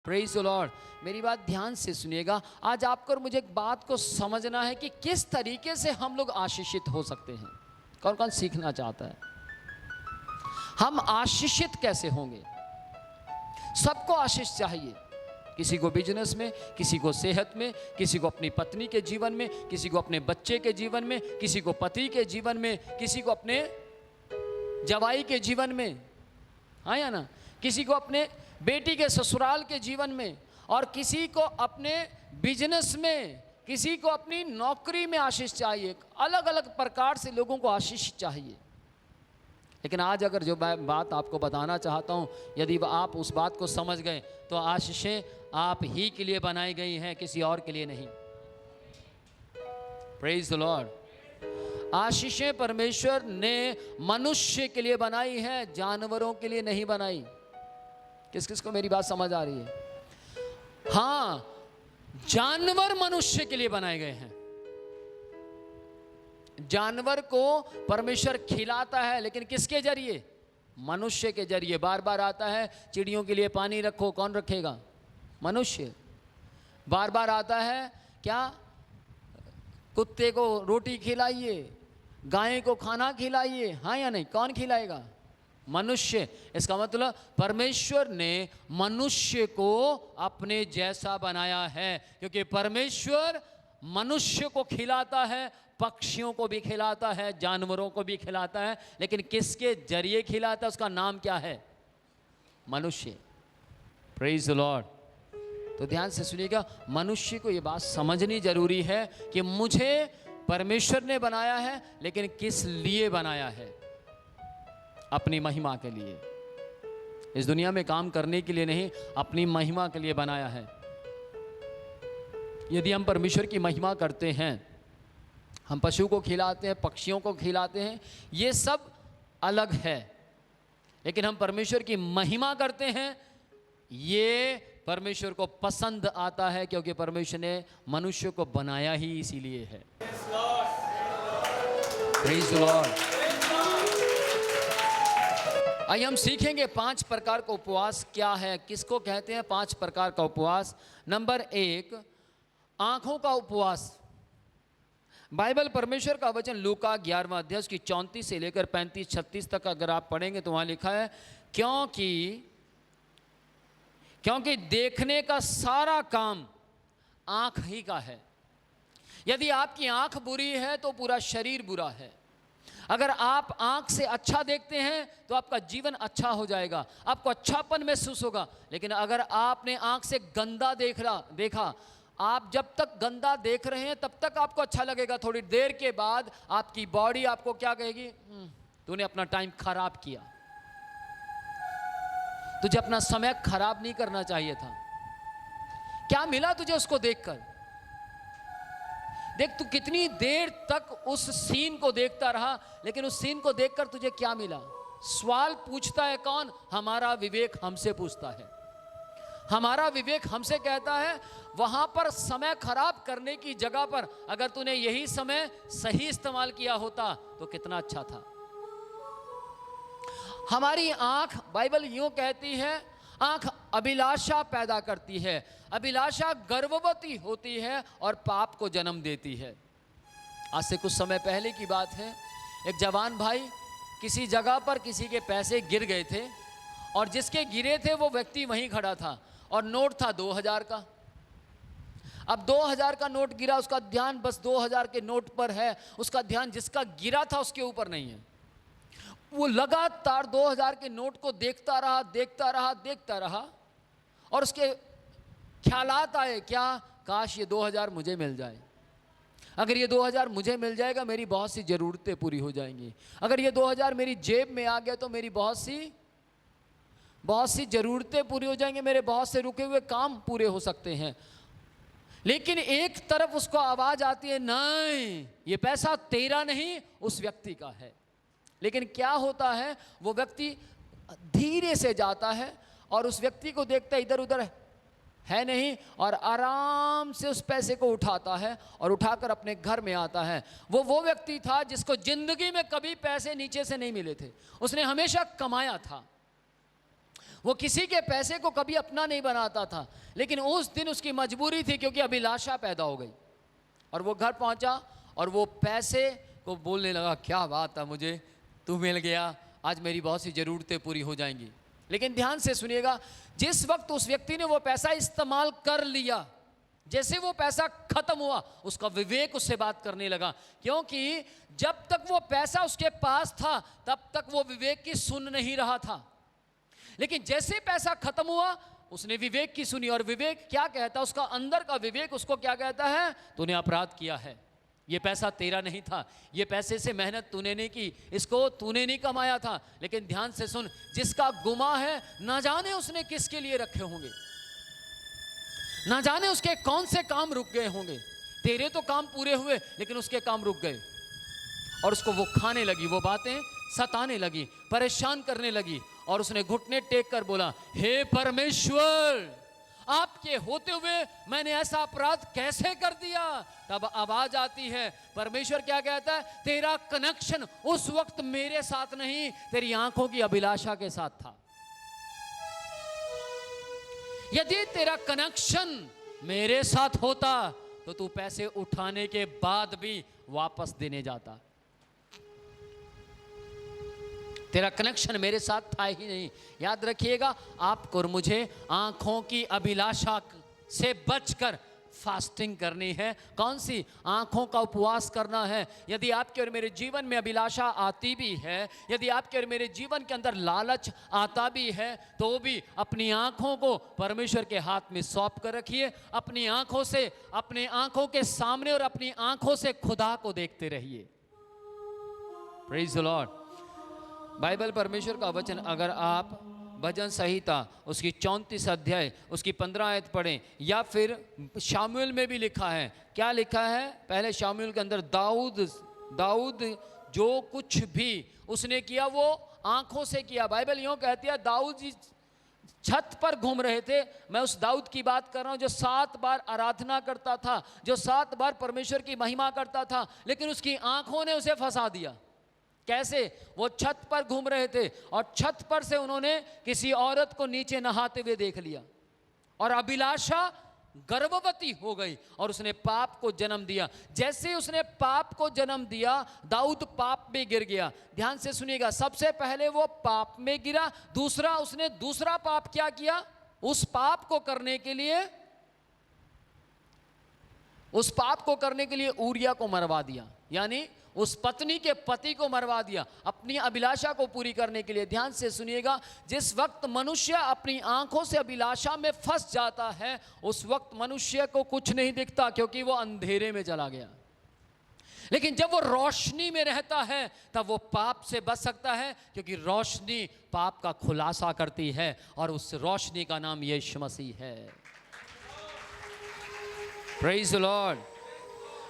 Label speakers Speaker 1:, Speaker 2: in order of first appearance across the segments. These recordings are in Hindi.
Speaker 1: Praise the Lord. मेरी बात ध्यान से सुनिएगा। आज आपको और मुझे एक बात को समझना है कि किस तरीके से हम लोग आशीषित हो सकते हैं। कौन कौन सीखना चाहता है? हम आशीषित कैसे होंगे? सबको आशीष चाहिए, किसी को बिजनेस में, किसी को सेहत में, किसी को अपनी पत्नी के जीवन में, किसी को अपने बच्चे के जीवन में, किसी को पति के जीवन में, किसी को अपने जवाई के जीवन में, हाँ या ना, किसी को अपने बेटी के ससुराल के जीवन में, और किसी को अपने बिजनेस में, किसी को अपनी नौकरी में आशीष चाहिए। अलग अलग प्रकार से लोगों को आशीष चाहिए। लेकिन आज अगर जो मैं बात आपको बताना चाहता हूँ, यदि आप उस बात को समझ गए तो आशीषें आप ही के लिए बनाई गई हैं, किसी और के लिए नहीं। Praise the Lord. आशीषें परमेश्वर ने मनुष्य के लिए बनाई हैं, जानवरों के लिए नहीं बनाई। किस किस को मेरी बात समझ आ रही है? हाँ, जानवर मनुष्य के लिए बनाए गए हैं। जानवर को परमेश्वर खिलाता है, लेकिन किसके जरिए? मनुष्य के जरिए। बार बार आता है, चिड़ियों के लिए पानी रखो, कौन रखेगा? मनुष्य। बार बार आता है, क्या? कुत्ते को रोटी खिलाइए, गाय को खाना खिलाइए, हाँ या नहीं? कौन खिलाएगा? मनुष्य। इसका मतलब परमेश्वर ने मनुष्य को अपने जैसा बनाया है, क्योंकि परमेश्वर मनुष्य को खिलाता है, पक्षियों को भी खिलाता है, जानवरों को भी खिलाता है, लेकिन किसके जरिए खिलाता है? उसका नाम क्या है? मनुष्य। Praise the Lord. तो ध्यान से सुनिएगा, मनुष्य को ये बात समझनी जरूरी है कि मुझे परमेश्वर ने बनाया है, लेकिन किस लिए बनाया है? अपनी महिमा के लिए। इस दुनिया में काम करने के लिए नहीं, अपनी महिमा के लिए बनाया है। यदि हम परमेश्वर की महिमा करते हैं, हम पशु को खिलाते हैं, पक्षियों को खिलाते हैं, ये सब अलग है, लेकिन हम परमेश्वर की महिमा करते हैं, ये परमेश्वर को पसंद आता है, क्योंकि परमेश्वर ने मनुष्य को बनाया ही इसीलिए है। Praise the Lord. आइए हम सीखेंगे 5 प्रकार का उपवास क्या है, किसको कहते हैं 5 प्रकार का उपवास। नंबर 1, आंखों का उपवास। बाइबल परमेश्वर का वचन लूका 11वां अध्याय की 34 से लेकर 35-36 तक अगर आप पढ़ेंगे तो वहाँ लिखा है, क्योंकि देखने का सारा काम आँख ही का है। यदि आपकी आँख बुरी है तो पूरा शरीर बुरा है। अगर आप आँख से अच्छा देखते हैं तो आपका जीवन अच्छा हो जाएगा, आपको अच्छापन महसूस होगा। लेकिन अगर आपने आँख से गंदा देखा, आप जब तक गंदा देख रहे हैं तब तक आपको अच्छा लगेगा, थोड़ी देर के बाद आपकी बॉडी आपको क्या कहेगी? तूने अपना टाइम खराब किया, तुझे अपना समय खराब नहीं करना चाहिए था। क्या मिला तुझे उसको देखकर? देख, तू कितनी देर तक उस सीन को देखता रहा, लेकिन उस सीन को देखकर तुझे क्या मिला? सवाल पूछता है कौन? हमारा विवेक हमसे पूछता है। हमारा विवेक हमसे कहता है, वहां पर समय खराब करने की जगह पर अगर तूने यही समय सही इस्तेमाल किया होता तो कितना अच्छा था। हमारी आंख, बाइबल यूं कहती है, आंख अभिलाषा पैदा करती है, अभिलाषा गर्भवती होती है और पाप को जन्म देती है। आज से कुछ समय पहले की बात है, एक जवान भाई किसी जगह पर किसी के पैसे गिर गए थे, और जिसके गिरे थे वो व्यक्ति वहीं खड़ा था, और नोट था 2000 का। अब 2000 का नोट गिरा, उसका ध्यान बस 2000 के नोट पर है, उसका ध्यान जिसका गिरा था उसके ऊपर नहीं है। वो लगातार 2000 के नोट को देखता रहा, और उसके ख्यालात आए, क्या? काश ये 2000 मुझे मिल जाए। अगर ये 2000 मुझे मिल जाएगा, मेरी बहुत सी ज़रूरतें पूरी हो जाएंगी। अगर ये 2000 मेरी जेब में आ गया तो मेरी बहुत सी ज़रूरतें पूरी हो जाएंगी, मेरे बहुत से रुके हुए काम पूरे हो सकते हैं। लेकिन एक तरफ उसको आवाज़ आती है, नहीं, ये पैसा तेरा नहीं, उस व्यक्ति का है। लेकिन क्या होता है, वो व्यक्ति धीरे से जाता है और उस व्यक्ति को देखता है इधर उधर है नहीं, और आराम से उस पैसे को उठाता है और उठाकर अपने घर में आता है। वो व्यक्ति था जिसको जिंदगी में कभी पैसे नीचे से नहीं मिले थे, उसने हमेशा कमाया था। वो किसी के पैसे को कभी अपना नहीं बनाता था, लेकिन उस दिन उसकी मजबूरी थी क्योंकि अभिलाषा पैदा हो गई। और वो घर पहुंचा और वो पैसे को बोलने लगा, क्या बात है, मुझे तू मिल गया, आज मेरी बहुत सी ज़रूरतें पूरी हो जाएंगी। लेकिन ध्यान से सुनिएगा, जिस वक्त उस व्यक्ति ने वो पैसा इस्तेमाल कर लिया, जैसे वो पैसा खत्म हुआ, उसका विवेक उससे बात करने लगा, क्योंकि जब तक वो पैसा उसके पास था तब तक वो विवेक की सुन नहीं रहा था। लेकिन जैसे पैसा खत्म हुआ, उसने विवेक की सुनी। और विवेक क्या कहता है, उसका अंदर का विवेक उसको क्या कहता है, तूने अपराध किया है, ये पैसा तेरा नहीं था, ये पैसे से मेहनत तूने नहीं की, इसको तूने नहीं कमाया था। लेकिन ध्यान से सुन, जिसका गुमा है ना जाने उसने किसके लिए रखे होंगे, ना जाने उसके कौन से काम रुक गए होंगे। तेरे तो काम पूरे हुए लेकिन उसके काम रुक गए। और उसको वो खाने लगी, वो बातें सताने लगी, परेशान करने लगी। और उसने घुटने टेक कर बोला, हे परमेश्वर, आपके होते हुए मैंने ऐसा अपराध कैसे कर दिया। तब आवाज आती है, परमेश्वर क्या कहता है, तेरा कनेक्शन उस वक्त मेरे साथ नहीं, तेरी आंखों की अभिलाषा के साथ था। यदि तेरा कनेक्शन मेरे साथ होता तो तू पैसे उठाने के बाद भी वापस देने जाता। तेरा कनेक्शन मेरे साथ था ही नहीं। याद रखिएगा, आपको और मुझे आंखों की अभिलाषा से बचकर फास्टिंग करनी है। कौन सी? आंखों का उपवास करना है। यदि आपके और मेरे जीवन में अभिलाषा आती भी है, यदि आपके और मेरे जीवन के अंदर लालच आता भी है, तो भी अपनी आंखों को परमेश्वर के हाथ में सौंप कर रखिए। अपनी आंखों से, अपने आंखों के सामने और अपनी आंखों से खुदा को देखते रहिए। Praise the Lord. बाइबल परमेश्वर का वचन अगर आप भजन संहिता उसकी 34 अध्याय उसकी 15 आयत पढ़ें, या फिर शामुएल में भी लिखा है। क्या लिखा है? पहले शामुएल के अंदर दाऊद जो कुछ भी उसने किया वो आंखों से किया। बाइबल यूं कहती है, दाऊद जी छत पर घूम रहे थे। मैं उस दाऊद की बात कर रहा हूं जो 7 बार आराधना करता था, जो 7 बार परमेश्वर की महिमा करता था, लेकिन उसकी आंखों ने उसे फंसा दिया। कैसे? वो छत पर घूम रहे थे और छत पर से उन्होंने किसी औरत को नीचे नहाते हुए देख लिया और अभिलाषा गर्भवती हो गई और उसने पाप को जन्म दिया। जैसे उसने पाप को जन्म दिया, दाऊद पाप में गिर गया। ध्यान से सुनिएगा, सबसे पहले वो पाप में गिरा, दूसरा उसने दूसरा पाप क्या किया, उस पाप को करने के लिए ऊरिया को मरवा दिया, यानी उस पत्नी के पति को मरवा दिया अपनी अभिलाषा को पूरी करने के लिए। ध्यान से सुनिएगा, जिस वक्त मनुष्य अपनी आंखों से अभिलाषा में फंस जाता है, उस वक्त मनुष्य को कुछ नहीं दिखता क्योंकि वो अंधेरे में चला गया। लेकिन जब वो रोशनी में रहता है तब वो पाप से बच सकता है, क्योंकि रोशनी पाप का खुलासा करती है और उस रोशनी का नाम यीशु मसीह है। Praise the Lord.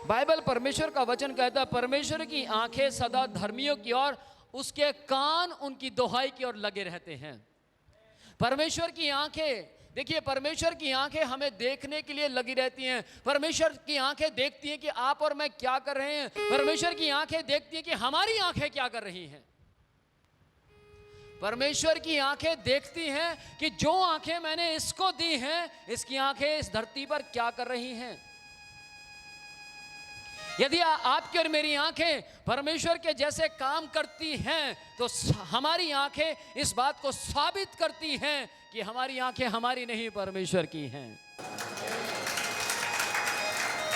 Speaker 1: बाइबल परमेश्वर का वचन कहता है, परमेश्वर की आंखें सदा धर्मियों की ओर, उसके कान उनकी दुहाई की ओर लगे रहते हैं। परमेश्वर की आंखें, देखिए, परमेश्वर की आंखें हमें देखने के लिए लगी रहती हैं। परमेश्वर की आंखें देखती हैं कि आप और मैं क्या कर रहे हैं। परमेश्वर की आंखें देखती हैं कि हमारी आंखें क्या कर रही हैं। परमेश्वर की आंखें देखती हैं कि जो आंखें मैंने इसको दी हैं, इसकी आंखें इस धरती पर क्या कर रही हैं। यदि आपकी और मेरी आंखें परमेश्वर के जैसे काम करती हैं, तो हमारी आंखें इस बात को साबित करती हैं कि हमारी आंखें हमारी नहीं, परमेश्वर की हैं।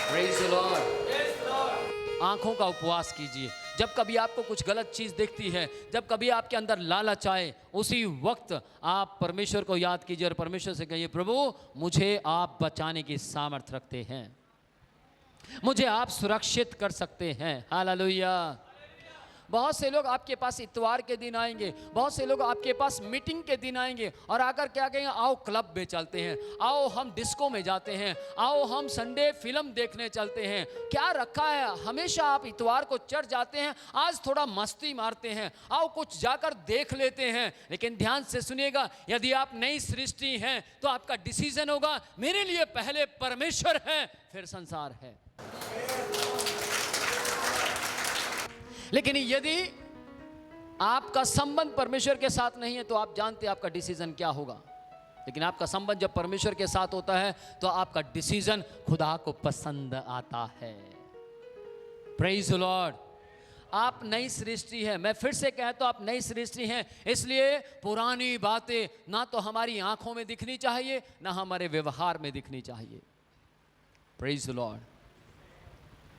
Speaker 1: Praise the Lord. आंखों का उपवास कीजिए। जब कभी आपको कुछ गलत चीज दिखती है, जब कभी आपके अंदर लालच आए, उसी वक्त आप परमेश्वर को याद कीजिए और परमेश्वर से कहिए, प्रभु मुझे आप बचाने की सामर्थ रखते हैं, मुझे आप सुरक्षित कर सकते हैं। हालेलुया। बहुत से लोग आपके पास इतवार के दिन आएंगे, बहुत से लोग आपके पास मीटिंग के दिन आएंगे और आकर क्या कहेंगे, आओ क्लब में चलते हैं, आओ हम डिस्को में जाते हैं, आओ हम संडे फिल्म देखने चलते हैं। क्या रखा है, हमेशा आप इतवार को चर्च जाते हैं, आज थोड़ा मस्ती मारते हैं, आओ कुछ जाकर देख लेते हैं। लेकिन ध्यान से सुनिएगा, यदि आप नई सृष्टि हैं तो आपका डिसीजन होगा, मेरे लिए पहले परमेश्वर है फिर संसार है। लेकिन यदि आपका संबंध परमेश्वर के साथ नहीं है तो आप जानते हैं आपका डिसीजन क्या होगा, लेकिन आपका संबंध जब परमेश्वर के साथ होता है तो आपका डिसीजन खुदा को पसंद आता है। Praise the Lord. आप नई सृष्टि हैं। मैं फिर से कहता हूं आप नई सृष्टि हैं, इसलिए पुरानी बातें ना तो हमारी आंखों में दिखनी चाहिए ना हमारे व्यवहार में दिखनी चाहिए। Praise the Lord.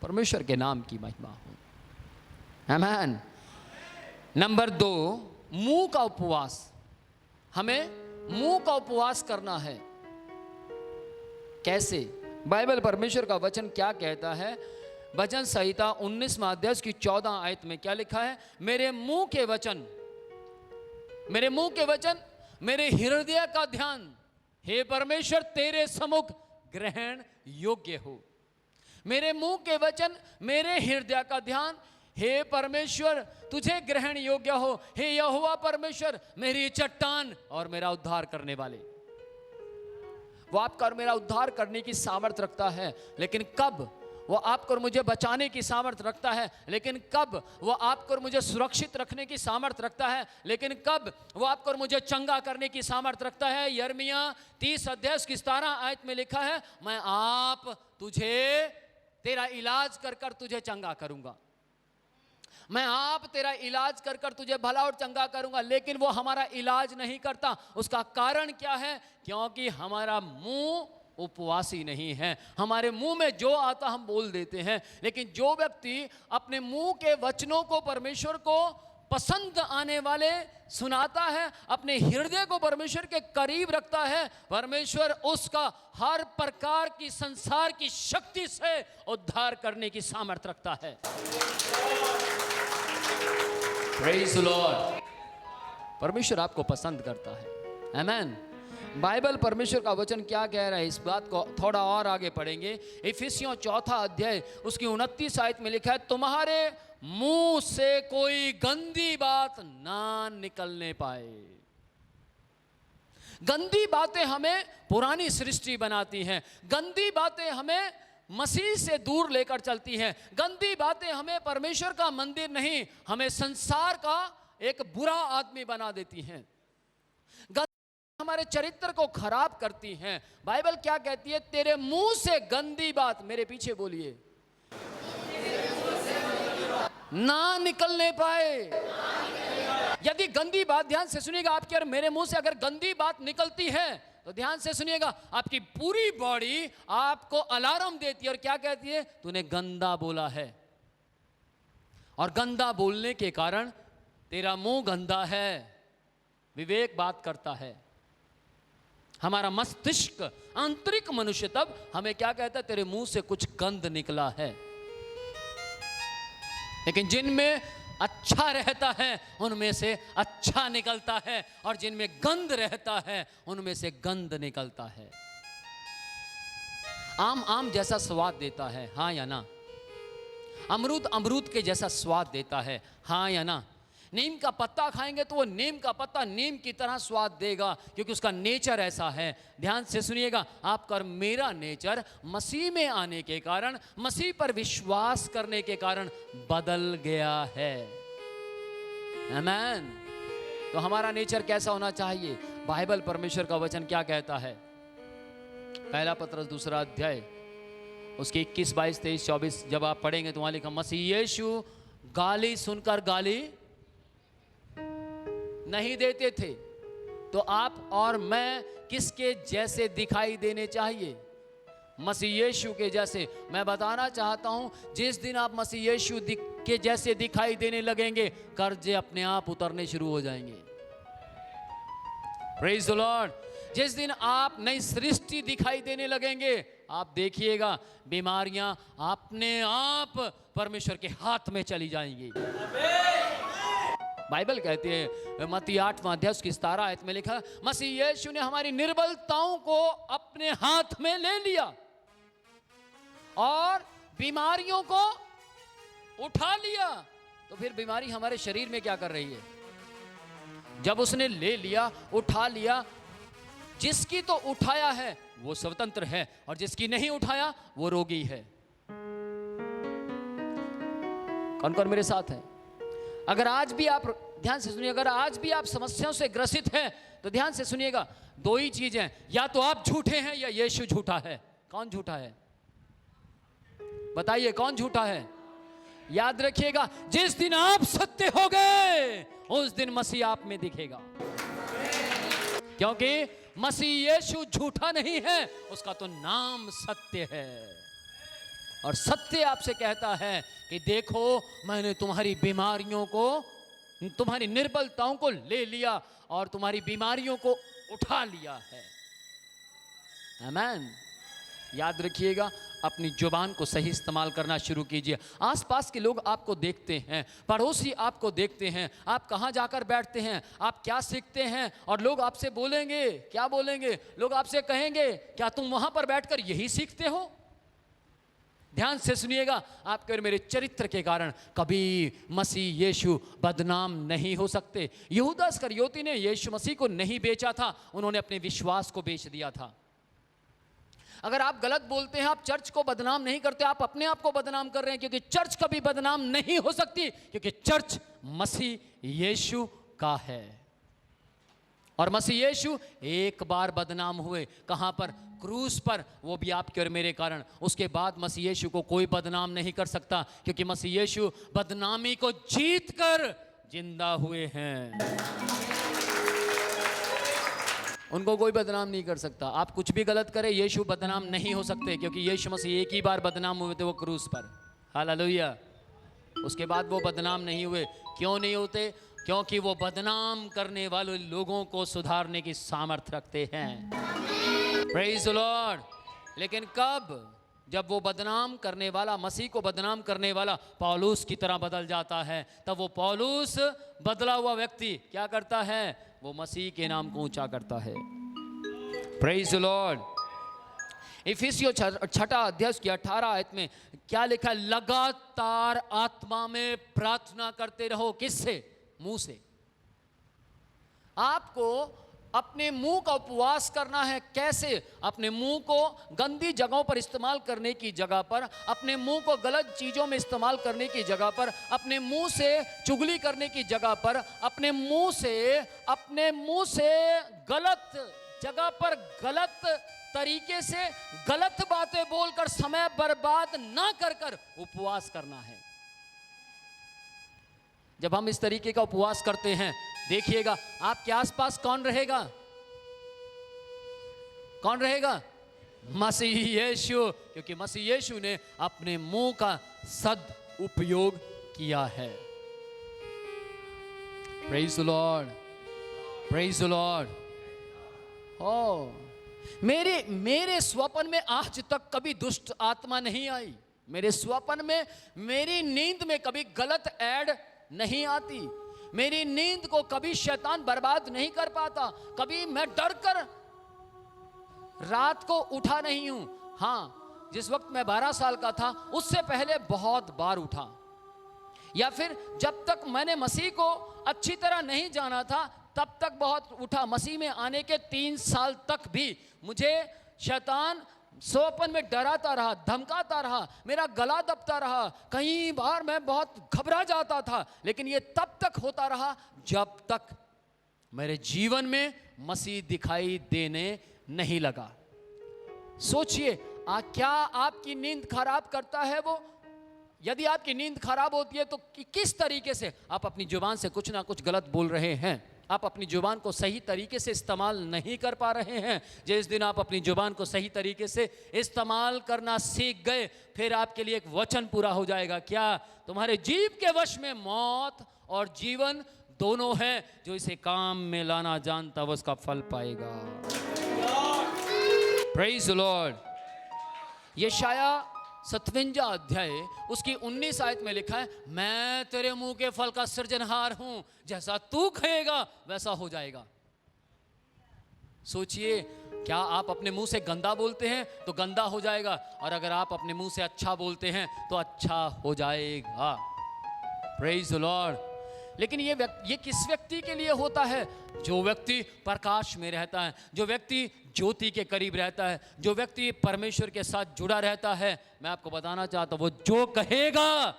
Speaker 1: परमेश्वर के नाम की महिमा हो। आमीन। नंबर 2, मुंह का उपवास। हमें मुंह का उपवास करना है। कैसे? बाइबल परमेश्वर का वचन क्या कहता है? भजन संहिता 19वां अध्याय की 14 आयत में क्या लिखा है? मेरे मुंह के वचन, मेरे हृदय का ध्यान, हे परमेश्वर तेरे सम्मुख ग्रहण योग्य हो। मेरे मुंह के वचन, मेरे हृदय का ध्यान, हे परमेश्वर तुझे ग्रहण योग्य हो। हे यहोवा परमेश्वर मेरी चट्टान और मेरा उद्धार करने वाले। वो आपका और मेरा उद्धार करने की सामर्थ रखता है, लेकिन कब? वो आपको और मुझे बचाने की सामर्थ रखता है, लेकिन कब? वो आपको और मुझे सुरक्षित रखने की सामर्थ रखता है, लेकिन कब? वो आपको और मुझे चंगा करने की सामर्थ रखता है। यिर्मयाह 30 अध्याय की 17 आयत में लिखा है, मैं आप तुझे तेरा इलाज कर कर तुझे चंगा करूंगा। मैं आप तेरा इलाज कर कर तुझे भला और चंगा करूंगा। लेकिन वो हमारा इलाज नहीं करता। उसका कारण क्या है? क्योंकि हमारा मुंह उपवासी नहीं है। हमारे मुंह में जो आता हम बोल देते हैं। लेकिन जो व्यक्ति अपने मुंह के वचनों को परमेश्वर को पसंद आने वाले सुनाता है, अपने हृदय को परमेश्वर के करीब रखता है, परमेश्वर उसका हर प्रकार की संसार की शक्ति से उद्धार करने की सामर्थ रखता है। Praise the Lord. परमेश्वर आपको पसंद करता है। आमीन। बाइबल परमेश्वर का वचन क्या कह रहा है, इस बात को थोड़ा और आगे पढ़ेंगे। इफिसियों 4 अध्याय उसकी 29 आयत में लिखा है, तुम्हारे मुंह से कोई गंदी बात ना निकलने पाए। गंदी बातें हमें पुरानी सृष्टि बनाती हैं। गंदी बातें हमें मसीह से दूर लेकर चलती हैं। गंदी बातें हमें परमेश्वर का मंदिर नहीं, हमें संसार का एक बुरा आदमी बना देती हैं। हमारे चरित्र को खराब करती हैं। बाइबल क्या कहती है? तेरे मुंह से गंदी बात, मेरे पीछे बोलिए, ना निकलने पाए। यदि गंदी बात, ध्यान से सुनिएगा, आपके और मेरे मुंह से अगर गंदी बात निकलती है तो ध्यान से सुनिएगा, आपकी पूरी बॉडी आपको अलार्म देती है और क्या कहती है? तूने गंदा बोला है। और गंदा बोलने के कारण तेरा मुंह गंदा है। विवेक बात करता है। हमारा मस्तिष्क, आंतरिक मनुष्य तब हमें क्या कहता है? तेरे मुंह से कुछ गंद निकला है। लेकिन जिनमें अच्छा रहता है उनमें से अच्छा निकलता है, और जिनमें गंद रहता है उनमें से गंद निकलता है। आम जैसा स्वाद देता है, हाँ या ना? अमरूद के जैसा स्वाद देता है, हाँ या ना? नीम का पत्ता खाएंगे तो वो नीम का पत्ता नीम की तरह स्वाद देगा, क्योंकि उसका नेचर ऐसा है। ध्यान से सुनिएगा, आपका और मेरा नेचर मसीह में आने के कारण, मसीह पर विश्वास करने के कारण बदल गया है। आमीन। तो हमारा नेचर कैसा होना चाहिए? बाइबल परमेश्वर का वचन क्या कहता है? पहला पत्रस 2 अध्याय उसके 21, 22, 23, 24 जब आप पढ़ेंगे तो वहां लिखा, मसीह यीशु गाली सुनकर गाली नहीं देते थे, तो आप और मैं किसके जैसे दिखाई देने चाहिए? मसीह यीशु के जैसे। मैं बताना चाहता हूं, जिस दिन आप मसीह यीशु के जैसे दिखाई देने लगेंगे, कर्जे अपने आप उतरने शुरू हो जाएंगे। Praise the Lord. जिस दिन आप नई सृष्टि दिखाई देने लगेंगे, आप देखिएगा बीमारियां अपने आप परमेश्वर के हाथ में चली जाएंगी। बाइबल कहती है, मत्ती 8वां अध्याय उसकी 17 आयत में लिखा, मसीह यीशु ने हमारी निर्बलताओं को अपने हाथ में ले लिया और बीमारियों को उठा लिया। तो फिर बीमारी हमारे शरीर में क्या कर रही है? जब उसने ले लिया, उठा लिया, जिसकी तो उठाया है वो स्वतंत्र है, और जिसकी नहीं उठाया वो रोगी है। कौन कौन मेरे साथ है? अगर आज भी आप ध्यान से सुनिए, अगर आज भी आप समस्याओं से ग्रसित हैं तो ध्यान से सुनिएगा, दो ही चीजें हैं, या तो आप झूठे हैं या यीशु झूठा है। कौन झूठा है? बताइए कौन झूठा है? याद रखिएगा, जिस दिन आप सत्य हो गए उस दिन मसीह आप में दिखेगा, क्योंकि मसीह यीशु झूठा नहीं है, उसका तो नाम सत्य है। और सत्य आपसे कहता है कि देखो मैंने तुम्हारी बीमारियों को, तुम्हारी निर्बलताओं को ले लिया और तुम्हारी बीमारियों को उठा लिया है। आमीन। याद रखिएगा, अपनी जुबान को सही इस्तेमाल करना शुरू कीजिए। आसपास के लोग आपको देखते हैं, पड़ोसी आपको देखते हैं, आप कहाँ जाकर बैठते हैं, आप क्या सीखते हैं, और लोग आपसे बोलेंगे, क्या बोलेंगे? लोग आपसे कहेंगे क्या तुम वहाँ पर बैठकर यही सीखते हो? ध्यान से सुनिएगा, आपके और मेरे चरित्र के कारण कभी मसीह यीशु बदनाम नहीं हो सकते। यहूदा इस्करियोती ने यीशु मसीह को नहीं बेचा था, उन्होंने अपने विश्वास को बेच दिया था। अगर आप गलत बोलते हैं, आप चर्च को बदनाम नहीं करते, आप अपने आप को बदनाम कर रहे हैं, क्योंकि चर्च कभी बदनाम नहीं हो सकती, क्योंकि चर्च मसीह यीशु का है। और मसीह यीशु एक बार बदनाम हुए, कहां पर? क्रूस पर, वो भी आपके और मेरे कारण। उसके बाद मसीह यीशु को कोई बदनाम नहीं कर सकता, क्योंकि मसीह यीशु बदनामी को जीत कर जिंदा हुए हैं। उनको कोई बदनाम नहीं कर सकता। आप कुछ भी गलत करें, यीशु बदनाम नहीं हो सकते, क्योंकि यीशु मसीह एक ही बार बदनाम हुए थे, वो क्रूस पर। हालेलुया। उसके बाद वो बदनाम नहीं हुए। क्यों नहीं होते? क्योंकि वो बदनाम करने वाले लोगों को सुधारने की सामर्थ्य रखते हैं। Praise the Lord. लेकिन कब? जब वो बदनाम करने वाला, मसीह को बदनाम करने वाला पौलुस की तरह बदल जाता है, तब वो पौलुस बदला हुआ व्यक्ति क्या करता है? वो मसीह के नाम को ऊंचा करता है। Praise the Lord. इफिसियों 6 अध्याय की 18 आयत में क्या लिखा? लगातार आत्मा में प्रार्थना करते रहो। किससे? मुंह से। आपको अपने मुंह का उपवास करना है। कैसे? अपने मुंह को गंदी जगहों पर इस्तेमाल करने की जगह पर, अपने मुंह को गलत चीजों में इस्तेमाल करने की जगह पर, अपने मुंह से चुगली करने की जगह पर, अपने मुंह से गलत जगह पर गलत तरीके से गलत बातें बोलकर समय बर्बाद ना कर उपवास करना है। जब हम इस तरीके का उपवास करते हैं, देखिएगा आपके आसपास कौन रहेगा? कौन रहेगा? मसीह यीशु। क्योंकि मसीह यीशु ने अपने मुंह का सद उपयोग किया है। Praise the Lord, praise the Lord. मेरे स्वप्न में आज तक कभी दुष्ट आत्मा नहीं आई। मेरे स्वप्न में, मेरी नींद में कभी गलत ऐड नहीं आती। मेरी नींद को कभी शैतान बर्बाद नहीं कर पाता। कभी मैं डर कर रात को उठा नहीं हूं। हां, जिस वक्त मैं 12 साल का था उससे पहले बहुत बार उठा, या फिर जब तक मैंने मसीह को अच्छी तरह नहीं जाना था तब तक बहुत उठा। मसीह में आने के 3 साल तक भी मुझे शैतान स्वप्न में डराता रहा, धमकाता रहा, मेरा गला दबता रहा। कई बार मैं बहुत घबरा जाता था, लेकिन ये तब तक होता रहा जब तक मेरे जीवन में मसीह दिखाई देने नहीं लगा। सोचिए, क्या आपकी नींद खराब करता है वो? यदि आपकी नींद खराब होती है तो किस तरीके से आप अपनी जुबान से कुछ ना कुछ गलत बोल रहे हैं? आप अपनी जुबान को सही तरीके से इस्तेमाल नहीं कर पा रहे हैं। जिस दिन आप अपनी जुबान को सही तरीके से इस्तेमाल करना सीख गए, फिर आपके लिए एक वचन पूरा हो जाएगा। क्या? तुम्हारे जीव के वश में मौत और जीवन दोनों हैं। जो इसे काम में लाना जानता वह उसका फल पाएगा। Praise the Lord. यशाया 57 अध्याय उसकी 19 आयत में लिखा है, मैं तेरे मुंह के फल का सृजनहार हूं, जैसा तू खाएगा वैसा हो जाएगा। सोचिए, क्या आप अपने मुंह से गंदा बोलते हैं तो गंदा हो जाएगा, और अगर आप अपने मुंह से अच्छा बोलते हैं तो अच्छा हो जाएगा। Praise the Lord. लेकिन ये किस व्यक्ति के लिए होता है? जो व्यक्ति प्रकाश में रहता है, जो व्यक्ति ज्योति के करीब रहता है, जो व्यक्ति परमेश्वर के साथ जुड़ा रहता है। मैं आपको बताना चाहता हूं, वो जो कहेगा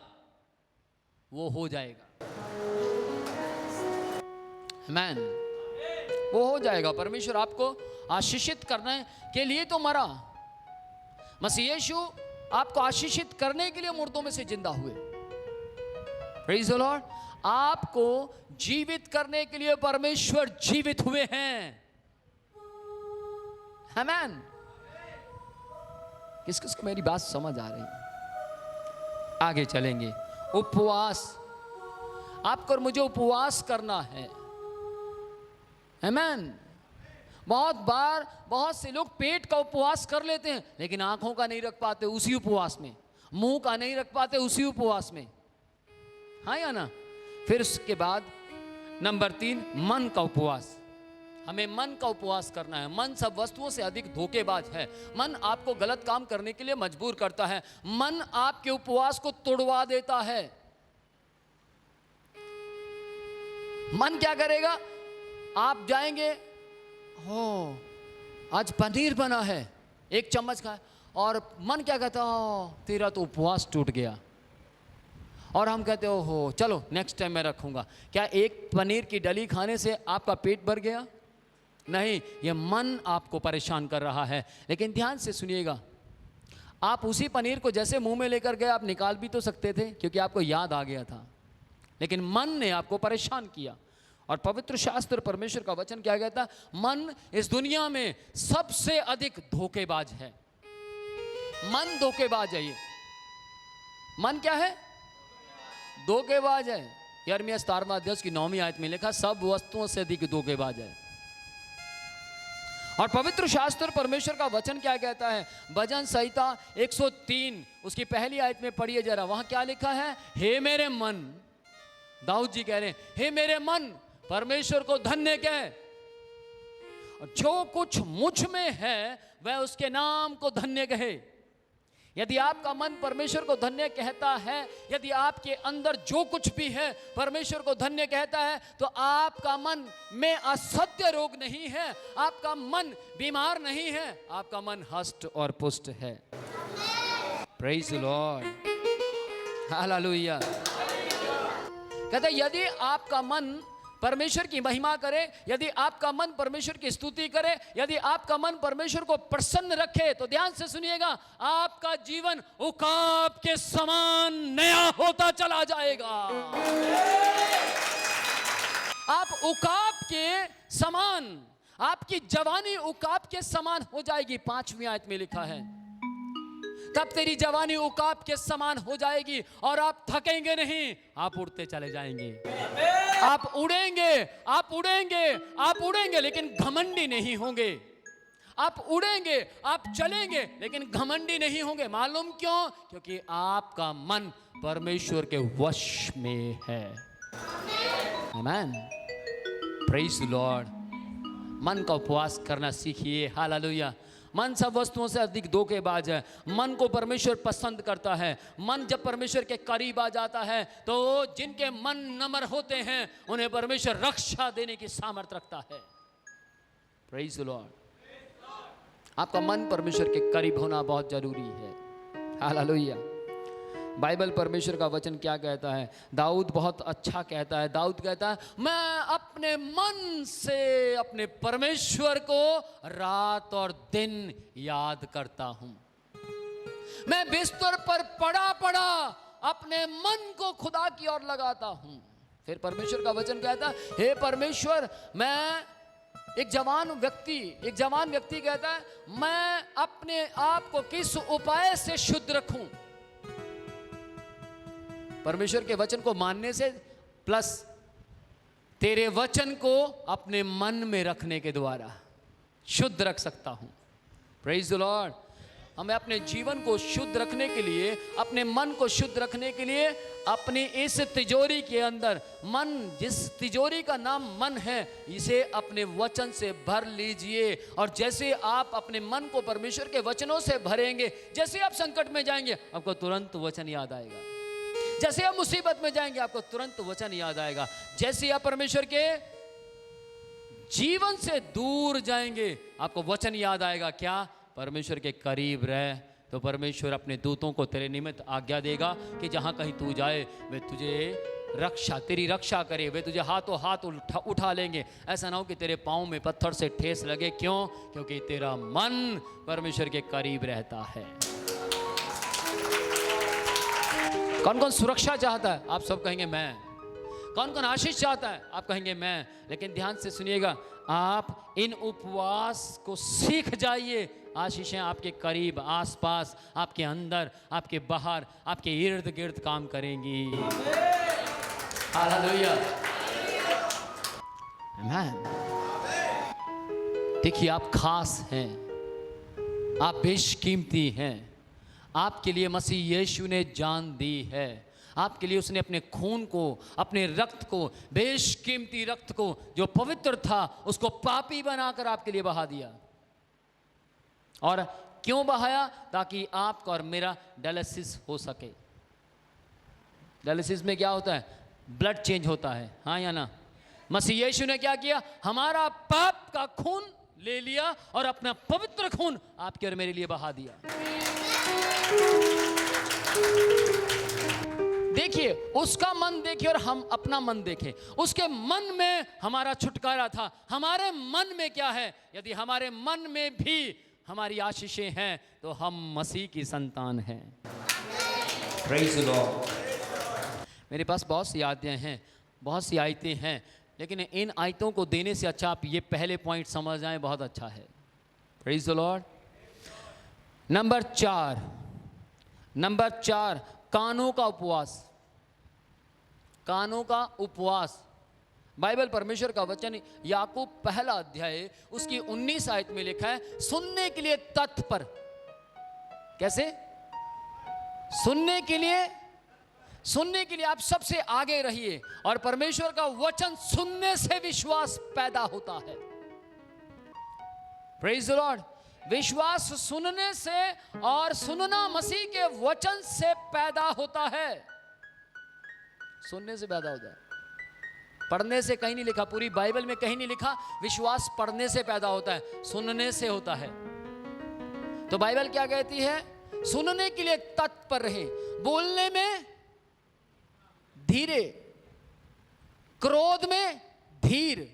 Speaker 1: वो हो जाएगा। आमेन। वो हो जाएगा। परमेश्वर आपको आशीषित करने के लिए तो मरा। मसीह यीशु आपको आशीषित करने के लिए मुर्दों में से जिंदा हुए। Praise the Lord. आपको जीवित करने के लिए परमेश्वर जीवित हुए हैं। आमेन। किस किस को मेरी बात समझ आ रही है? आगे चलेंगे। उपवास, आपको और मुझे उपवास करना है। आमेन। बहुत बार बहुत से लोग पेट का उपवास कर लेते हैं, लेकिन आंखों का नहीं रख पाते उसी उपवास में, मुंह का नहीं रख पाते उसी उपवास में। हाँ या ना? फिर उसके बाद नंबर 3, मन का उपवास। हमें मन का उपवास करना है। मन सब वस्तुओं से अधिक धोखेबाज है। मन आपको गलत काम करने के लिए मजबूर करता है। मन आपके उपवास को तोड़वा देता है। मन क्या करेगा? आप जाएंगे, हो आज पनीर बना है, 1 चम्मच खाए, और मन क्या कहता है? तेरा तो उपवास टूट गया। और हम कहते हो चलो नेक्स्ट टाइम मैं रखूंगा। क्या एक पनीर की डली खाने से आपका पेट भर गया? नहीं, ये मन आपको परेशान कर रहा है। लेकिन ध्यान से सुनिएगा, आप उसी पनीर को जैसे मुंह में लेकर गए, आप निकाल भी तो सकते थे क्योंकि आपको याद आ गया था, लेकिन मन ने आपको परेशान किया। और पवित्र शास्त्र परमेश्वर का वचन क्या कहता है? मन इस दुनिया में सबसे अधिक धोखेबाज है। मन धोखेबाज है। ये मन क्या है? धोखेबाज है। यिर्मयाह 17वां अध्याय की 9वीं आयत में लिखा, सब वस्तुओं से अधिक धोखेबाज है। और पवित्र शास्त्र परमेश्वर का वचन क्या कहता है? भजन संहिता 103 उसकी पहली आयत में पढ़िए जरा। वहां क्या लिखा है? हे मेरे मन, दाऊद जी कह रहे हैं, हे मेरे मन परमेश्वर को धन्य कह, और जो कुछ मुझ में है वह उसके नाम को धन्य कहे। यदि आपका मन परमेश्वर को धन्य कहता है, यदि आपके अंदर जो कुछ भी है परमेश्वर को धन्य कहता है, तो आपका मन में असत्य रोग नहीं है, आपका मन बीमार नहीं है, आपका मन हष्ट और पुष्ट है। Praise the Lord, hallelujah. कहते हैं यदि आपका मन परमेश्वर की महिमा करे, यदि आपका मन परमेश्वर की स्तुति करे, यदि आपका मन परमेश्वर को प्रसन्न रखे, तो ध्यान से सुनिएगा, आपका जीवन उकाब के समान नया होता चला जाएगा। आप उकाब के समान, आपकी जवानी उकाब के समान हो जाएगी। 5वीं आयत में लिखा है, तब तेरी जवानी उकाब के समान हो जाएगी और आप थकेंगे नहीं, आप उड़ते चले जाएंगे। आप उड़ेंगे, आप उड़ेंगे, आप उड़ेंगे, लेकिन घमंडी नहीं होंगे। आप उड़ेंगे, आप चलेंगे, लेकिन घमंडी नहीं होंगे। मालूम क्यों? क्योंकि आपका मन परमेश्वर के वश में है। आमेन। Praise the Lord. मन का उपवास करना सीखिए। हालेलुया। मन सब वस्तुओं से अधिक धोखेबाज है। मन को परमेश्वर पसंद करता है। मन जब परमेश्वर के करीब आ जाता है, तो जिनके मन नम्र होते हैं उन्हें परमेश्वर रक्षा देने की सामर्थ्य रखता है। Praise the Lord. आपका मन परमेश्वर के करीब होना बहुत जरूरी है। हालेलुया। बाइबल परमेश्वर का वचन क्या कहता है? दाऊद बहुत अच्छा कहता है। दाऊद कहता है, मैं अपने मन से अपने परमेश्वर को रात और दिन याद करता हूं। मैं बिस्तर पर पड़ा पड़ा अपने मन को खुदा की ओर लगाता हूं। फिर परमेश्वर का वचन कहता है, हे परमेश्वर, मैं एक जवान व्यक्ति कहता है, मैं अपने आप को किस उपाय से शुद्ध रखूं? परमेश्वर के वचन को मानने से प्लस तेरे वचन को अपने मन में रखने के द्वारा शुद्ध रख सकता हूं। Praise the Lord. हमें अपने जीवन को शुद्ध रखने के लिए, अपने मन को शुद्ध रखने के लिए, अपनी इस तिजोरी के अंदर, मन, जिस तिजोरी का नाम मन है, इसे अपने वचन से भर लीजिए। और जैसे आप अपने मन को परमेश्वर के वचनों से भरेंगे, जैसे आप संकट में जाएंगे आपको तुरंत वचन याद आएगा। जैसे आप मुसीबत में जाएंगे आपको तुरंत वचन याद आएगा। जैसे आप परमेश्वर के जीवन से दूर जाएंगे आपको वचन याद आएगा। क्या? परमेश्वर के करीब रह तो परमेश्वर अपने दूतों को तेरे निमित्त आज्ञा देगा कि जहां कहीं तू जाए वे तुझे रक्षा, तेरी रक्षा करे, वे तुझे हाथों हाथ उठा लेंगे। ऐसा ना हो कि तेरे पाँव में पत्थर से ठेस लगे। क्यों? क्योंकि तेरा मन परमेश्वर के करीब रहता है। कौन कौन सुरक्षा चाहता है? आप सब कहेंगे मैं। कौन कौन आशीष चाहता है? आप कहेंगे मैं। लेकिन ध्यान से सुनिएगा, आप इन उपवास को सीख जाइए। आशीषें आपके करीब, आसपास, आपके अंदर, आपके बाहर, आपके इर्द गिर्द काम करेंगी। हालेलुया, आमीन। देखिए, आप खास हैं, आप बेशकीमती हैं। आपके लिए मसीह यीशु ने जान दी है। आपके लिए उसने अपने खून को, अपने रक्त को, बेशकीमती रक्त को जो पवित्र था, उसको पापी बनाकर आपके लिए बहा दिया। और क्यों बहाया? ताकि आपका और मेरा डायलिसिस हो सके। डायलिसिस में क्या होता है? ब्लड चेंज होता है, हाँ या ना? मसीह यीशु ने क्या किया? हमारा पाप का खून ले लिया और अपना पवित्र खून आपके और मेरे लिए बहा दिया। देखिए, उसका मन देखिए और हम अपना मन देखें। उसके मन में हमारा छुटकारा था। हमारे मन में क्या है? यदि हमारे मन में भी हमारी आशीषें हैं तो हम मसीह की संतान हैं। Praise the Lord. मेरे पास बहुत सी आयतें हैं, बहुत सी आयतें हैं, लेकिन इन आयतों को देने से अच्छा आप ये पहले पॉइंट समझ जाएं, बहुत अच्छा है। Praise the Lord. नंबर 4, कानों का उपवास। कानों का उपवास। बाइबल परमेश्वर का वचन याकूब पहला अध्याय उसकी 19 आयत में लिखा है, सुनने के लिए तत्पर। कैसे? सुनने के लिए आप सबसे आगे रहिए। और परमेश्वर का वचन सुनने से विश्वास पैदा होता है। Praise the Lord. विश्वास सुनने से, और सुनना मसीह के वचन से पैदा होता है। सुनने से पैदा होता है, पढ़ने से कहीं नहीं लिखा। पूरी बाइबल में कहीं नहीं लिखा विश्वास पढ़ने से पैदा होता है, सुनने से होता है। तो बाइबल क्या कहती है? सुनने के लिए तत्पर रहे, बोलने में धीरे, क्रोध में धीर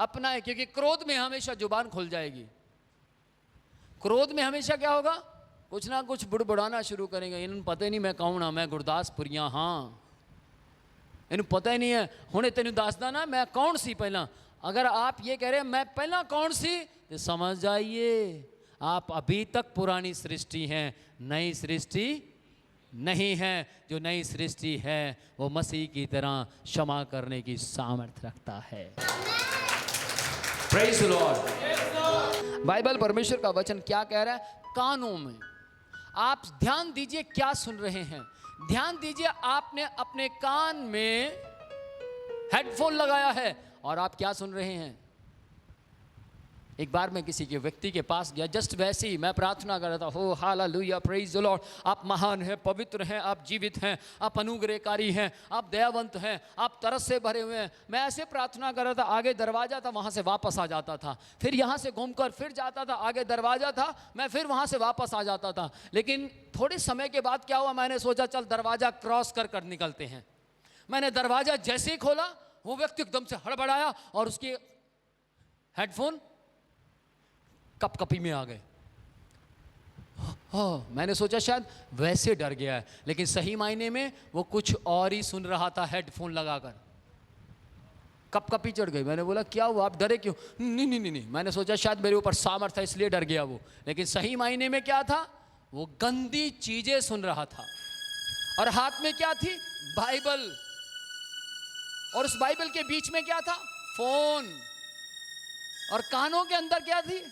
Speaker 1: अपनाए, क्योंकि क्रोध में हमेशा जुबान खुल जाएगी। क्रोध में हमेशा क्या होगा? कुछ ना कुछ बुड़बुड़ाना शुरू करेंगे। इन्हें पता ही नहीं मैं कौन हाँ, मैं गुरदासपुरिया हाँ। इन्हें पता ही नहीं है हुणे तेन दसदा ना मैं कौन सी पहला। अगर आप ये कह रहे हैं मैं पहला कौन सी, तो समझ जाइए आप अभी तक पुरानी सृष्टि हैं, नई सृष्टि नहीं है। जो नई सृष्टि है वो मसीह की तरह क्षमा करने की सामर्थ्य रखता है। Praise the Lord. बाइबल परमेश्वर का वचन क्या कह रहा है? कानों में। आप ध्यान दीजिए क्या सुन रहे हैं। ध्यान दीजिए, आपने अपने कान में हेडफोन लगाया है और आप क्या सुन रहे हैं? एक बार मैं किसी के व्यक्ति के पास गया, जस्ट वैसे ही मैं प्रार्थना कर रहा था, हो हालेलुया, प्रेज़ द लॉर्ड, आप महान हैं, पवित्र हैं, आप जीवित हैं, आप अनुग्रहकारी हैं, आप दयावंत हैं, आप तरस से भरे हुए हैं। मैं ऐसे प्रार्थना कर रहा था, आगे दरवाज़ा था, वहाँ से वापस आ जाता था, फिर यहाँ से घूमकर फिर जाता था, आगे दरवाज़ा था, मैं फिर वहाँ से वापस आ जाता था। लेकिन थोड़े समय के बाद क्या हुआ, मैंने सोचा चल दरवाज़ा क्रॉस कर निकलते हैं। मैंने दरवाज़ा जैसे ही खोला, वो व्यक्ति एकदम से हड़बड़ाया और उसके हेडफोन कपकपी में आ गए। मैंने सोचा शायद वैसे डर गया है, लेकिन सही मायने में वो कुछ और ही सुन रहा था हेडफोन लगाकर। कपकपी चढ़ गई। मैंने बोला क्या हुआ, आप डरे क्यों? नहीं, मैंने सोचा शायद मेरे ऊपर सामर्थ है इसलिए डर गया वो, लेकिन सही मायने में क्या था? वो गंदी चीजें सुन रहा था। और हाथ में क्या थी? बाइबल। और उस बाइबल के बीच में क्या था? फोन। और कानों के अंदर क्या थी?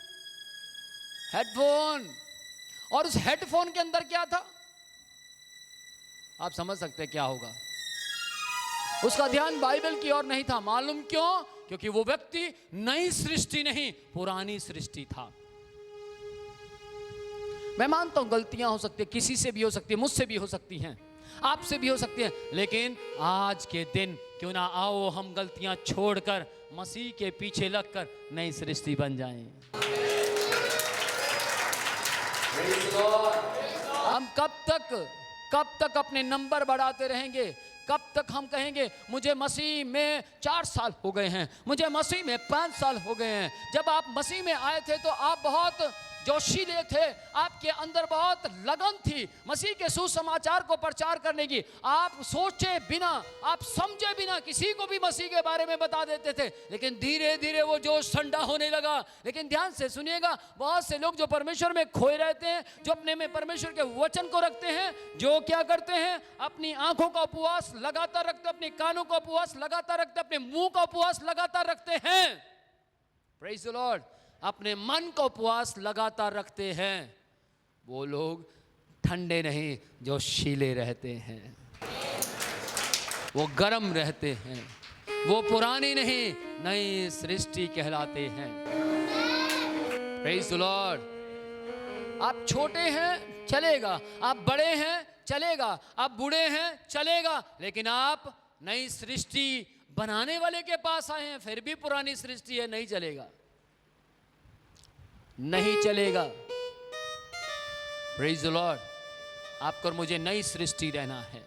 Speaker 1: हेडफोन। और उस हेडफोन के अंदर क्या था? आप समझ सकते हैं क्या होगा। उसका ध्यान बाइबल की ओर नहीं था। मालूम क्यों? क्योंकि वो व्यक्ति नई सृष्टि नहीं, पुरानी सृष्टि था। मैं मानता हूं गलतियां हो सकती है, किसी से भी हो सकती है, मुझसे भी हो सकती हैं, आपसे भी हो सकती है, लेकिन आज के दिन क्यों ना आओ हम गलतियां छोड़कर मसीह के पीछे लगकर नई सृष्टि बन जाएं। हम कब तक अपने नंबर बढ़ाते रहेंगे? कब तक हम कहेंगे मुझे मसीह में 4 साल हो गए हैं, मुझे मसीह में 5 साल हो गए हैं? जब आप मसीह में आए थे तो आप बहुत जोशीले थे, आपके अंदर बहुत लगन थी मसीह के सुसमाचार को प्रचार करने की। आप सोचे बिना, आप समझे बिना किसी को भी मसीह के बारे में बता देते थे, लेकिन धीरे धीरे वो जोश ठंडा होने लगा। लेकिन ध्यान से सुनिएगा, बहुत से लोग जो परमेश्वर में खोए रहते हैं, जो अपने में परमेश्वर के वचन को रखते हैं, जो क्या करते हैं, अपनी आंखों का उपवास लगातार रखते, अपने कानों का उपवास लगातार रखते, अपने मुंह का उपवास लगातार रखते हैं। Praise the Lord. अपने मन का उपवास लगातार रखते हैं, वो लोग ठंडे नहीं, जो शीले रहते हैं, वो गर्म रहते हैं, वो पुरानी नहीं नई सृष्टि कहलाते हैं। Praise the Lord. आप छोटे हैं चलेगा, आप बड़े हैं चलेगा, आप बूढ़े हैं चलेगा, लेकिन आप नई सृष्टि बनाने वाले के पास आए हैं, फिर भी पुरानी सृष्टि है, नहीं चलेगा, नहीं चलेगा। Praise the Lord. आपको और मुझे नई सृष्टि रहना है,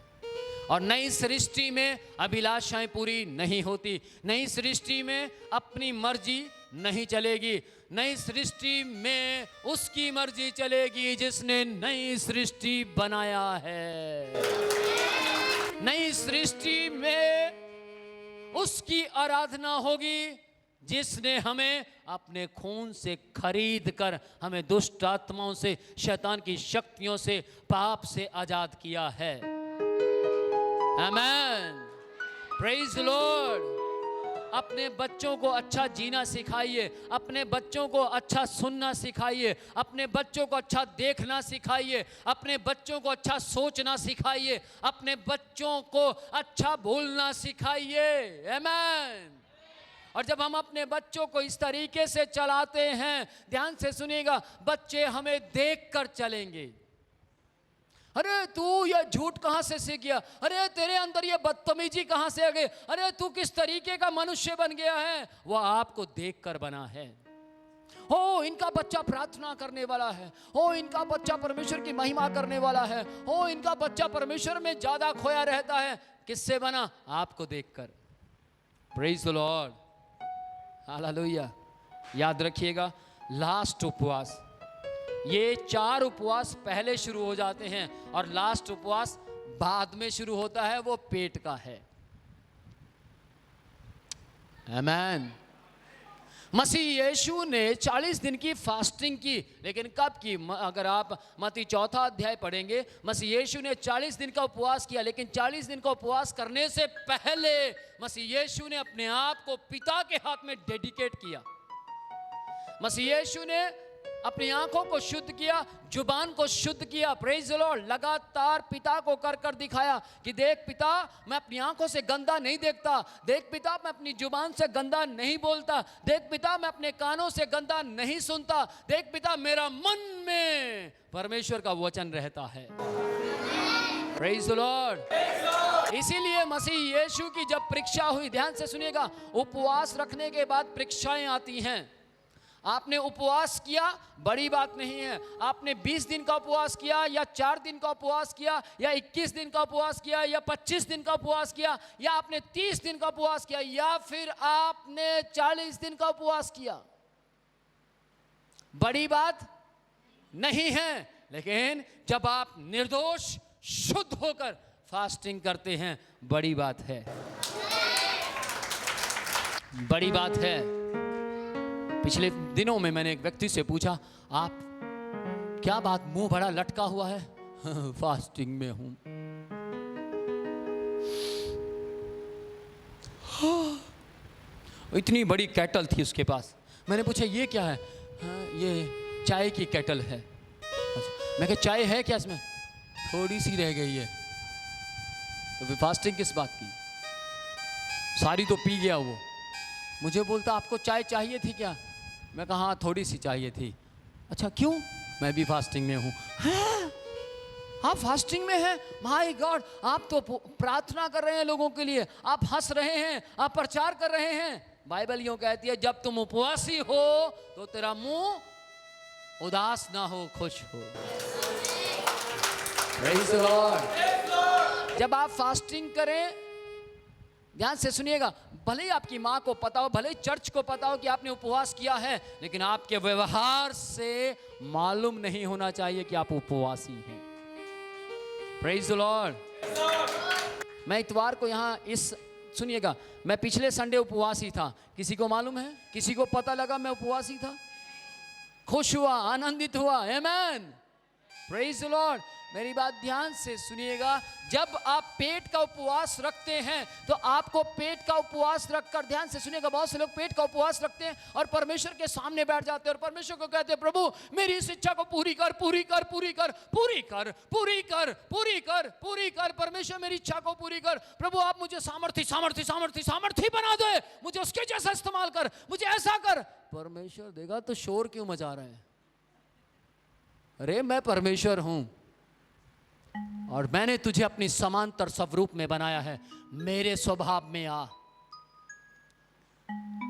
Speaker 1: और नई सृष्टि में अभिलाषाएं पूरी नहीं होती, नई सृष्टि में अपनी मर्जी नहीं चलेगी, नई सृष्टि में उसकी मर्जी चलेगी जिसने नई सृष्टि बनाया है। नई सृष्टि में उसकी आराधना होगी जिसने हमें अपने खून से खरीद कर हमें दुष्ट आत्माओं से, शैतान की शक्तियों से, पाप से आजाद किया है। आमेन। Praise the Lord. अपने बच्चों को अच्छा जीना सिखाइए, अपने बच्चों को अच्छा सुनना सिखाइए, अपने बच्चों को अच्छा देखना सिखाइए, अपने बच्चों को अच्छा सोचना सिखाइए, अपने बच्चों को अच्छा भूलना सिखाइए। आमेन। और जब हम अपने बच्चों को इस तरीके से चलाते हैं, ध्यान से सुनिएगा, बच्चे हमें देखकर चलेंगे। अरे तू ये झूठ कहां से सीख गया, अरे तेरे अंदर ये बदतमीजी कहां से आ गई, अरे तू किस तरीके का मनुष्य बन गया है, वो आपको देखकर बना है। हो इनका बच्चा प्रार्थना करने वाला है, हो इनका बच्चा परमेश्वर की महिमा करने वाला है, हो इनका बच्चा परमेश्वर में ज्यादा खोया रहता है, किससे बना? आपको देखकर। Praise the Lord. हालेलुया। याद रखिएगा, लास्ट उपवास, ये 4 उपवास पहले शुरू हो जाते हैं और लास्ट उपवास बाद में शुरू होता है, वो पेट का है। आमेन। मसीह यीशु ने 40 दिन की फास्टिंग की, लेकिन कब की? अगर आप मत्ती 4 अध्याय पढ़ेंगे, मसीह यीशु ने 40 दिन का उपवास किया, लेकिन 40 दिन का उपवास करने से पहले मसीह यीशु ने अपने आप को पिता के हाथ में डेडिकेट किया। मसीह यीशु ने अपनी आंखों को शुद्ध किया, जुबान को शुद्ध किया। Praise the Lord. लगातार पिता को कर कर दिखाया कि देख पिता, मैं अपनी आंखों से गंदा नहीं देखता, देख पिता मैं अपनी जुबान से गंदा नहीं बोलता, देख पिता मैं अपने कानों से गंदा नहीं सुनता, देख पिता मेरा मन में परमेश्वर का वचन रहता है। Praise the Lord. इसीलिए मसीह यीशु की जब परीक्षा हुई, ध्यान से सुनिएगा, उपवास रखने के बाद परीक्षाएं आती हैं। आपने उपवास किया, बड़ी बात नहीं है। आपने 20 दिन का उपवास किया, या 4 दिन का उपवास किया, या 21 दिन का उपवास किया, या 25 दिन का उपवास किया, या आपने 30 दिन का उपवास किया, या फिर आपने 40 दिन का उपवास किया, बड़ी बात नहीं है। लेकिन जब आप निर्दोष शुद्ध होकर फास्टिंग करते हैं, बड़ी बात है, बड़ी बात है। पिछले दिनों में मैंने एक व्यक्ति से पूछा, आप क्या बात मुंह बड़ा लटका हुआ है? फास्टिंग में हूं। इतनी बड़ी केटल थी उसके पास। मैंने पूछा ये क्या है? ये चाय की केटल है। मैं कहा चाय है क्या इसमें? थोड़ी सी रह गई है। तो फिर फास्टिंग किस बात की? सारी तो पी गया वो। मुझे बोलता आपको चाय चाहिए थी क्या? मैं कहा हाँ थोड़ी सी चाहिए थी। अच्छा क्यों? मैं भी फास्टिंग में हूँ। आप फास्टिंग में हैं? माय गॉड, आप तो प्रार्थना कर रहे हैं लोगों के लिए, आप हंस रहे हैं, आप प्रचार कर रहे हैं। बाइबल यूं कहती है, जब तुम उपवासी हो तो तेरा मुंह उदास ना हो, खुश हो। Praise the Lord. जब आप फास्टिंग करें, ध्यान से सुनिएगा, भले ही आपकी माँ को पता हो, भले ही चर्च को पता हो कि आपने उपवास किया है, लेकिन आपके व्यवहार से मालूम नहीं होना चाहिए कि आप उपवासी हैं। Praise the Lord. मैं इतवार को यहाँ सुनिएगा, मैं पिछले संडे उपवासी था। किसी को मालूम है? किसी को पता लगा मैं उपवासी था? खुश हुआ, आनंदित हुआ। आमेन। Praise the Lord. मेरी बात ध्यान से सुनिएगा, जब आप पेट का उपवास रखते हैं तो आपको पेट का उपवास रखकर, ध्यान से सुनिएगा, बहुत से लोग पेट का उपवास रखते हैं और परमेश्वर के सामने बैठ जाते हैं और परमेश्वर को कहते हैं, प्रभु मेरी इस इच्छा को पूरी कर, पूरी कर, पूरी कर, पूरी कर, पूरी कर, पूरी कर, पूरी कर। परमेश्वर मेरी इच्छा को पूरी कर। प्रभु आप मुझे सामर्थी सामर्थी सामर्थी सामर्थी बना दे, मुझे उसके जैसा इस्तेमाल कर, मुझे ऐसा कर। परमेश्वर देगा तो शोर क्यों मचा रहे हैं? अरे मैं परमेश्वर हूं और मैंने तुझे अपनी समांतर स्वरूप में बनाया है। मेरे स्वभाव में आ,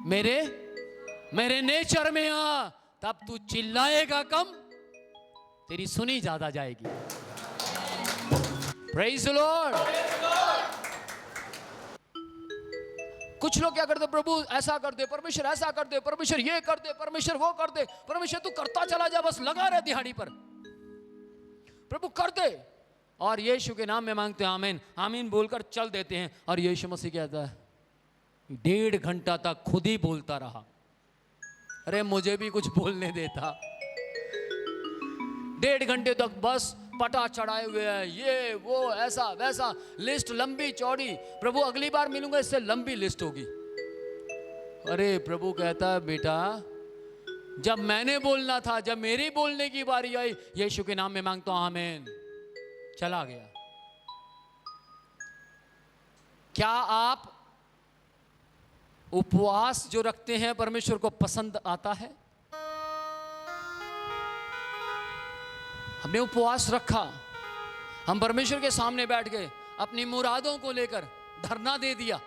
Speaker 1: मेरे नेचर में आ, तब तू चिल्लाएगा कम, तेरी सुनी ज्यादा जाएगी। Praise the Lord. कुछ लोग क्या करते, प्रभु ऐसा कर दे, परमेश्वर ऐसा कर दे, परमेश्वर ये कर दे, परमेश्वर वो कर दे, परमेश्वर तू करता चला जा, बस लगा रहे दिहाड़ी पर, प्रभु कर दे। और यीशु के नाम में मांगते हैं, आमीन आमीन बोलकर चल देते हैं। और यीशु मसीह कहता है, 1.5 घंटा तक खुद ही बोलता रहा। अरे मुझे भी कुछ बोलने देता। 1.5 घंटे तक बस पटा चढ़ाए हुए हैं, ये वो ऐसा वैसा, लिस्ट लंबी चौड़ी। प्रभु अगली बार मिलूंगा इससे लंबी लिस्ट होगी। अरे प्रभु कहता है, बेटा जब मैंने बोलना था, जब मेरी बोलने की बारी आई, यीशु के नाम में मांगता हूं, आमीन, चला गया। क्या आप उपवास जो रखते हैं परमेश्वर को पसंद आता है? हमने उपवास रखा, हम परमेश्वर के सामने बैठ गए, अपनी मुरादों को लेकर धरना दे दिया।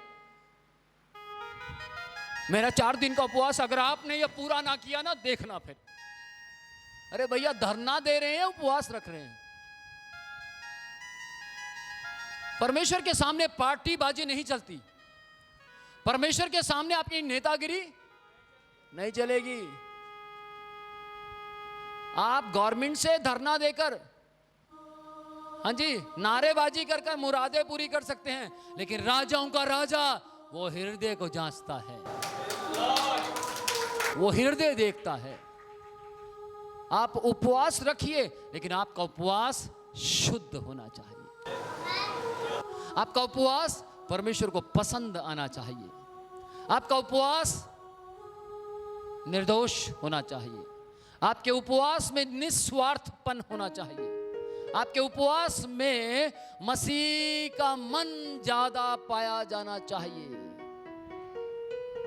Speaker 1: मेरा 4 दिन का उपवास अगर आपने ये पूरा ना किया ना, देखना फिर। अरे भैया धरना दे रहे हैं, उपवास रख रहे हैं। परमेश्वर के सामने पार्टी बाजी नहीं चलती। परमेश्वर के सामने आपकी नेतागिरी नहीं चलेगी। आप गवर्नमेंट से धरना देकर, हाँ जी, नारेबाजी कर मुरादें पूरी कर सकते हैं, लेकिन राजाओं का राजा वो हृदय को जांचता है, वो हृदय देखता है। आप उपवास रखिए, लेकिन आपका उपवास शुद्ध होना चाहिए। आपका उपवास परमेश्वर को पसंद आना चाहिए। आपका उपवास निर्दोष होना चाहिए। आपके उपवास में निस्वार्थपन होना चाहिए। आपके उपवास में मसीह का मन ज्यादा पाया जाना चाहिए।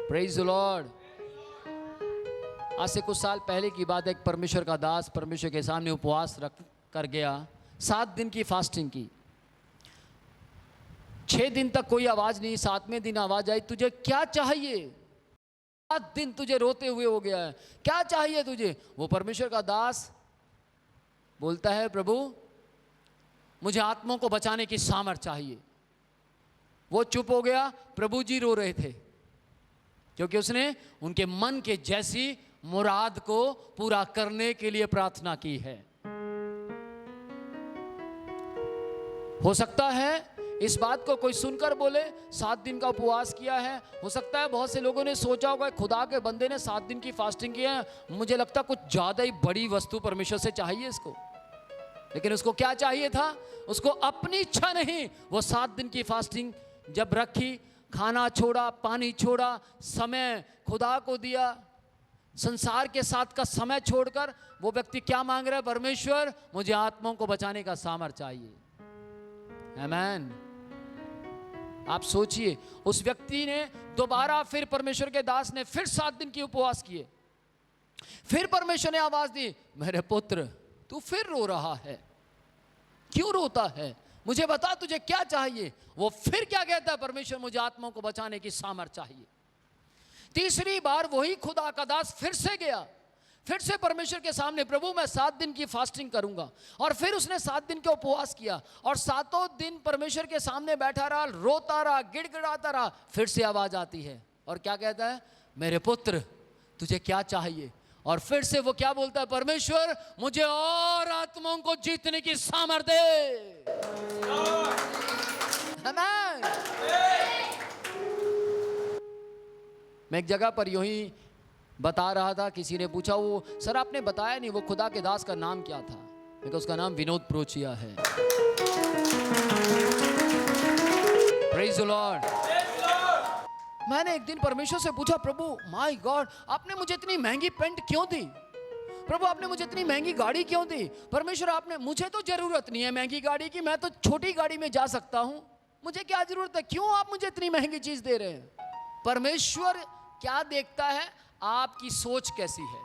Speaker 1: Praise the Lord. आज से कुछ साल पहले की बात है, एक परमेश्वर का दास परमेश्वर के सामने उपवास रख कर गया, 7 दिन की फास्टिंग की। 6 दिन तक कोई आवाज नहीं, 7वें दिन आवाज आई, तुझे क्या चाहिए? 7 दिन तुझे रोते हुए हो गया है, क्या चाहिए तुझे? वो परमेश्वर का दास बोलता है, प्रभु मुझे आत्माओं को बचाने की सामर्थ चाहिए। वो चुप हो गया। प्रभु जी रो रहे थे, क्योंकि उसने उनके मन के जैसी मुराद को पूरा करने के लिए प्रार्थना की है। हो सकता है इस बात को कोई सुनकर बोले 7 दिन का उपवास किया है। हो सकता है बहुत से लोगों ने सोचा होगा, खुदा के बंदे ने 7 दिन की फास्टिंग की है, मुझे लगता कुछ ज़्यादा ही बड़ी वस्तु परमेश्वर से चाहिए इसको। लेकिन उसको क्या चाहिए था? उसको अपनी इच्छा नहीं, वो 7 दिन की फास्टिंग जब रखी, खाना छोड़ा, पानी छोड़ा, समय खुदा को दिया, संसार के साथ का समय छोड़कर वो व्यक्ति क्या मांग रहा है? परमेश्वर मुझे आत्माओं को बचाने का सामर्थ चाहिए। आमीन। आप सोचिए, उस व्यक्ति ने दोबारा फिर परमेश्वर के दास ने फिर 7 दिन की उपवास किए। फिर परमेश्वर ने आवाज दी, मेरे पुत्र तू फिर रो रहा है, क्यों रोता है? मुझे बता तुझे क्या चाहिए? वो फिर क्या कहता है? परमेश्वर मुझे आत्माओं को बचाने की सामर्थ चाहिए। तीसरी बार वही खुदा का दास फिर से गया, फिर से परमेश्वर के सामने, प्रभु मैं 7 दिन की फास्टिंग करूंगा। और फिर उसने 7 दिन का उपवास किया और 7 दिन परमेश्वर के सामने बैठा रहा, रोता रहा, गिड़गिड़ाता रहा। फिर से आवाज आती है और क्या कहता है, मेरे पुत्र तुझे क्या चाहिए? और फिर से वो क्या बोलता है, परमेश्वर मुझे और आत्माओं को जीतने की सामर्थ्य दे। आमीन। मैं एक जगह पर यूं ही बता रहा था, किसी ने पूछा, वो सर आपने बताया नहीं वो खुदा के दास का नाम क्या था? मैं कहा उसका नाम विनोद प्रोचिया है। Praise the Lord. मैंने एक दिन परमेश्वर से पूछा, प्रभु माय गॉड आपने मुझे इतनी महंगी पेंट क्यों दी? प्रभु आपने मुझे इतनी महंगी गाड़ी क्यों दी? परमेश्वर आपने, मुझे तो जरूरत नहीं है महंगी गाड़ी की, मैं तो छोटी गाड़ी में जा सकता हूं, मुझे क्या जरूरत है, क्यों आप मुझे इतनी महंगी चीज दे रहे हैं? परमेश्वर क्या देखता है, आपकी सोच कैसी है।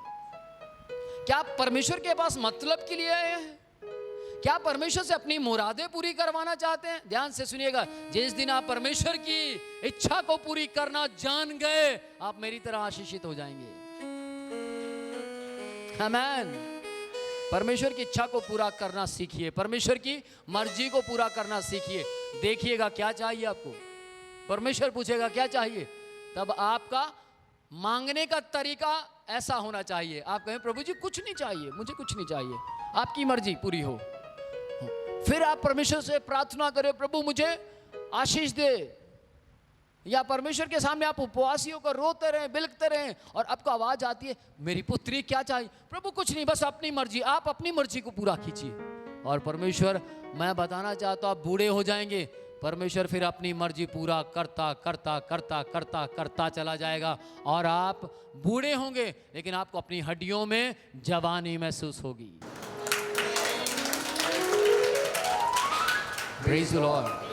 Speaker 1: क्या आप परमेश्वर के पास मतलब के लिए आए हैं? क्या परमेश्वर से अपनी मुरादें पूरी करवाना चाहते हैं? ध्यान से सुनिएगा, जिस दिन आप परमेश्वर की इच्छा को पूरी करना जान गए, आप मेरी तरह आशीषित हो जाएंगे। आमीन। परमेश्वर की इच्छा को पूरा करना सीखिए, परमेश्वर की मर्जी को पूरा करना सीखिए। देखिएगा क्या चाहिए आपको, परमेश्वर पूछेगा क्या चाहिए, तब आपका मांगने का तरीका ऐसा होना चाहिए। आप कहें प्रभु जी कुछ नहीं चाहिए, मुझे कुछ नहीं चाहिए, आपकी मर्जी पूरी हो। फिर आप परमेश्वर से प्रार्थना करें, प्रभु मुझे आशीष दे। या परमेश्वर के सामने आप उपवासी होकर रोते रहें, बिलखते रहें, और आपको आवाज आती है मेरी पुत्री क्या चाहिए? प्रभु कुछ नहीं, बस अपनी मर्जी, आप अपनी मर्जी को पूरा कीजिए। और परमेश्वर, मैं बताना चाहता हूं, आप बूढ़े हो जाएंगे, परमेश्वर फिर अपनी मर्जी पूरा करता करता करता करता करता चला जाएगा, और आप बूढ़े होंगे लेकिन आपको अपनी हड्डियों में जवानी महसूस होगी। Praise the Lord.